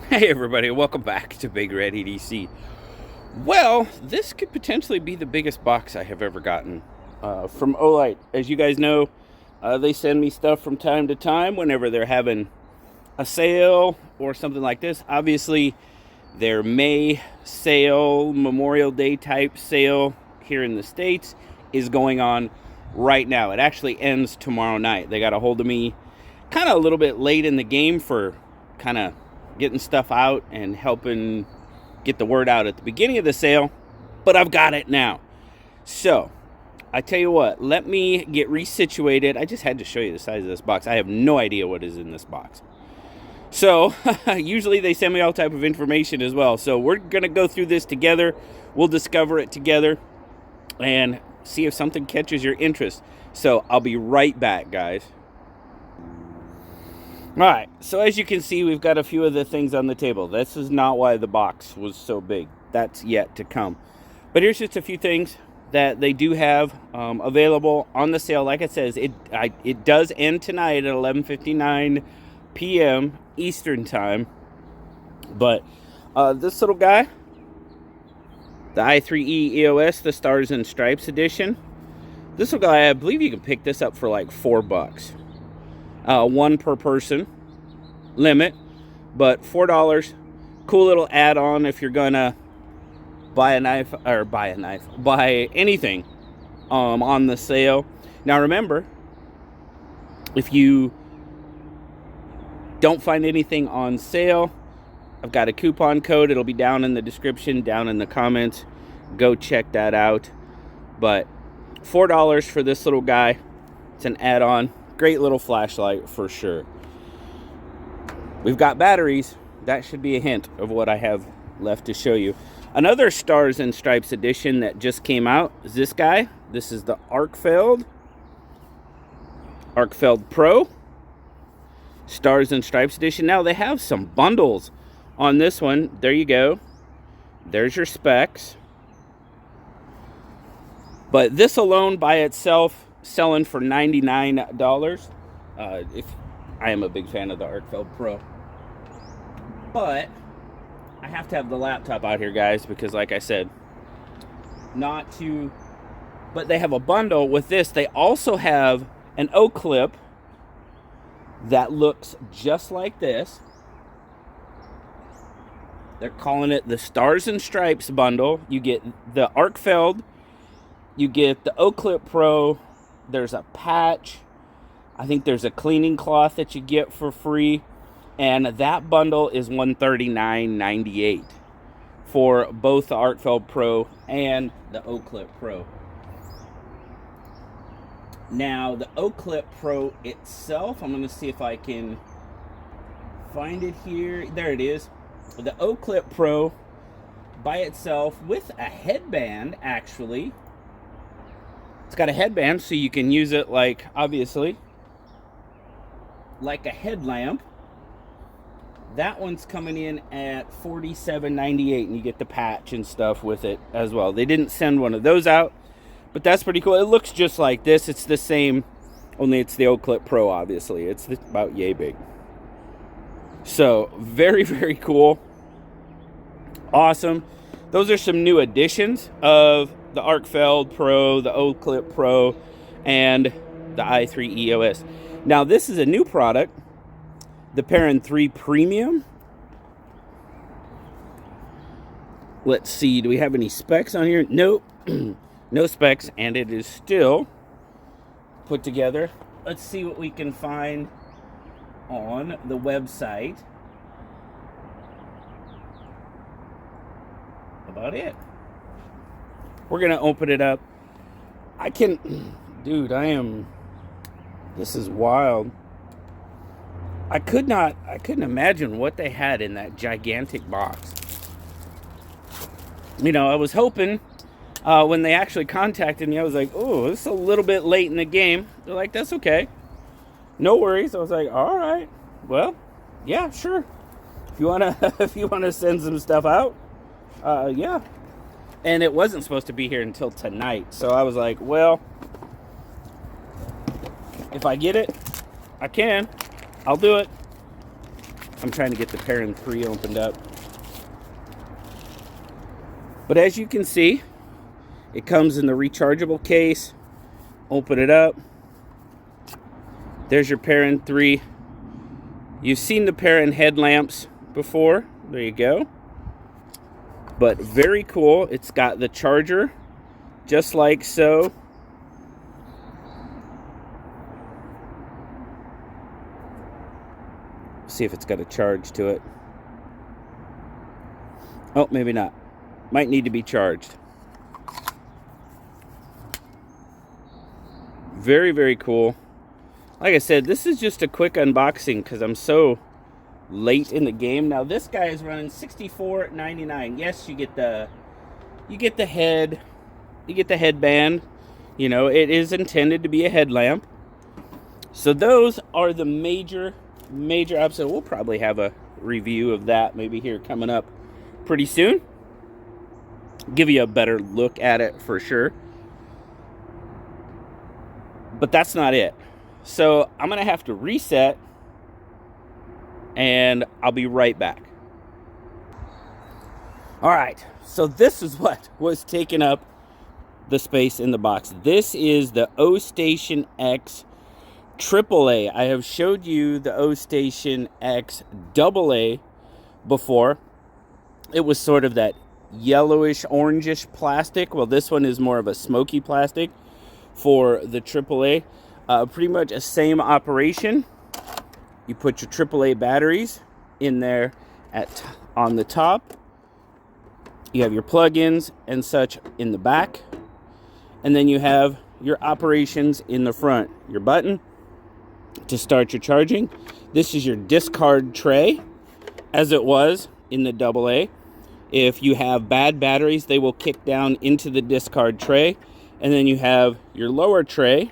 Hey everybody, welcome back to BigRedEDC. Well, this could potentially be the biggest box I have ever gotten from Olight. As you guys know, they send me stuff from time to time whenever they're having a sale or something like this. Obviously, their May sale, Memorial Day type sale here in the States is going on right now. It actually ends tomorrow night. They got a hold of me kind of a little bit late in the game for kind of getting stuff out and helping get the word out at the beginning of the sale, but I've got it now. So I tell you what, let me get resituated. I just had to show you the size of this box. I have no idea what is in this box. So usually they send me all type of information as well. So we're going to go through this together. We'll discover it together and see if something catches your interest. So I'll be right back, guys. Alright, so as you can see, we've got a few of the things on the table. This is not why the box was so big. That's yet to come. But here's just a few things that they do have available on the sale. Like it says, it does end tonight at 11:59 p.m. Eastern Time. But this little guy, the i3E EOS, the Stars and Stripes edition. This little guy, I believe you can pick this up for like $4. One per person limit, but $4. Cool little add-on if you're gonna buy anything on the sale. Now remember, if you don't find anything on sale, I've got a coupon code. It'll be down in the description, down in the comments. Go check that out. But $4 for this little guy. It's an add-on. Great little flashlight for sure. We've got batteries. That should be a hint of what I have left to show you. Another Stars and Stripes edition that just came out is this guy. This is the Arkfeld Pro Stars and Stripes edition. Now they have some bundles on this one. There you go. There's your specs. But this alone by itself, selling for $99. If I am a big fan of the Arkfeld Pro, but I have to have the laptop out here, guys, because like I said, but they have a bundle with this. They also have an O-clip that looks just like this. They're calling it the Stars and Stripes bundle. You get the Arkfeld, you get the O-clip Pro. There's a patch. I think there's a cleaning cloth that you get for free. And that bundle is $139.98 for both the Arkfeld Pro and the O-clip Pro. Now, the O-clip Pro itself, I'm going to see if I can find it here. There it is. The O-clip Pro by itself with a headband, actually. It's got a headband, so you can use it like, obviously, like a headlamp. That one's coming in at $47.98, and you get the patch and stuff with it as well. They didn't send one of those out, but that's pretty cool. It looks just like this. It's the same, only it's the O-clip Pro, obviously. It's about yay big. So, very, very cool. Awesome. Those are some new additions of the Arkfeld Pro, the O-clip Pro, and the i3 EOS. Now, this is a new product, the Perrin 3 Premium. Let's see, do we have any specs on here? Nope, no specs, and it is still put together. Let's see what we can find on the website. About it. We're going to open it up. Dude, this is wild. I couldn't imagine what they had in that gigantic box. You know, I was hoping when they actually contacted me, I was like, oh, this is a little bit late in the game. They're like, that's okay. No worries. I was like, all right. Well, yeah, sure. If you want to send some stuff out, yeah. And it wasn't supposed to be here until tonight. So I was like, well, if I get it, I can. I'll do it. I'm trying to get the Perrin 3 opened up. But as you can see, it comes in the rechargeable case. Open it up. There's your Perrin 3. You've seen the Perrin headlamps before. There you go. But very cool. It's got the charger, just like so. See if it's got a charge to it. Oh, maybe not. Might need to be charged. Very, very cool. Like I said, this is just a quick unboxing because I'm so late in the game. Now this guy is running $64.99. Yes, you get the head, you get the headband. You know, it is intended to be a headlamp. So those are the major options. We'll probably have a review of that maybe here coming up pretty soon. Give you a better look at it for sure. But that's not it. So I'm gonna have to reset and I'll be right back. All right, so this is what was taking up the space in the box. This is the O-Station X AAA. I have showed you the O-Station X AA before. It was sort of that yellowish, orangish plastic. Well, this one is more of a smoky plastic for the AAA. Pretty much a same operation. You put your AAA batteries in there on the top. You have your plug-ins and such in the back. And then you have your operations in the front. Your button to start your charging. This is your discard tray, as it was in the AA. If you have bad batteries, they will kick down into the discard tray. And then you have your lower tray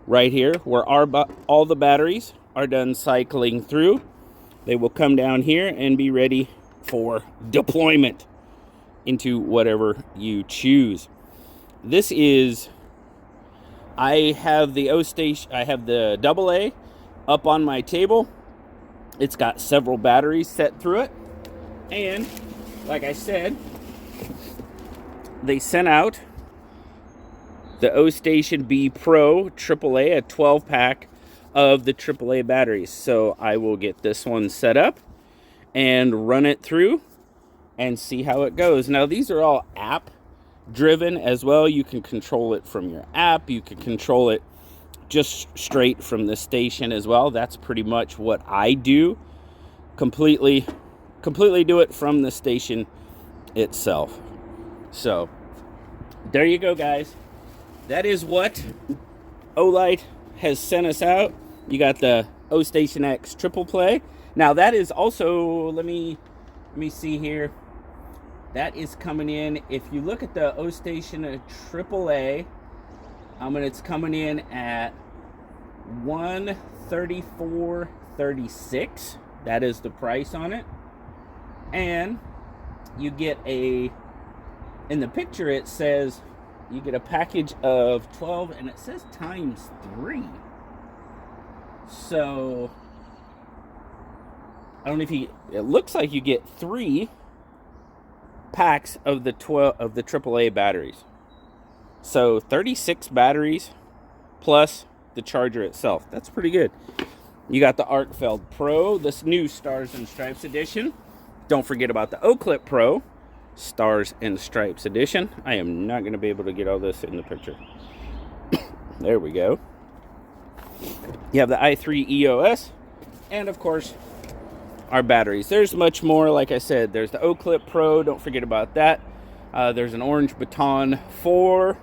right here where all the batteries are done cycling through. They will come down here and be ready for deployment into whatever you choose. This is, I have the O-Station, I have the AA up on my table. It's got several batteries set through it. And like I said, they sent out the O-Station B Pro AAA, a 12-pack of the AAA batteries. So I will get this one set up and run it through and see how it goes. Now, these are all app driven as well. You can control it from your app. You can control it just straight from the station as well. That's pretty much what I do. Completely do it from the station itself. So there you go, guys. That is what Olight has sent us out. You got the O-Station X Triple Play. Now that is also, let me see here. That is coming in, if you look at the O-Station AAA, it's coming in at $134.36. That is the price on it. And you get in the picture it says you get a package of 12, and it says ×3. So I don't know if it looks like you get 3 packs of the AAA batteries. So 36 batteries plus the charger itself. That's pretty good. You got the Arkfeld Pro, this new Stars and Stripes edition. Don't forget about the O-Clip Pro Stars and Stripes edition. I am not going to be able to get all this in the picture. There we go. You have the i3 EOS, and of course our batteries. There's much more. Like I said, there's the O-Clip Pro. Don't forget about that. There's an Orange Baton 4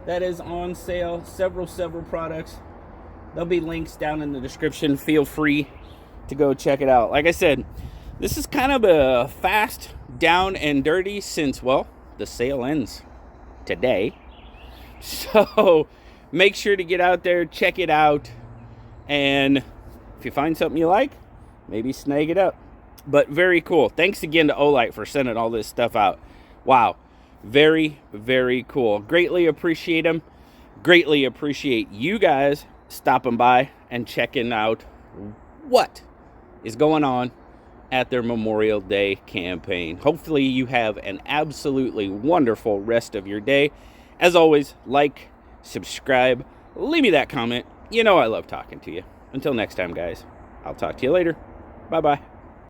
that is on sale. Several products. There'll be links down in the description. Feel free to go check it out. Like I said, this is kind of a fast down and dirty since, well, the sale ends today. So make sure to get out there, check it out, and if you find something you like, maybe snag it up. But very cool. Thanks again to Olight for sending all this stuff out. Wow. Very, very cool. Greatly appreciate them. Greatly appreciate you guys stopping by and checking out what is going on at their Memorial Day campaign. Hopefully you have an absolutely wonderful rest of your day. As always, like, subscribe, leave me that comment. You know I love talking to you. Until next time, guys, I'll talk to you later. Bye-bye.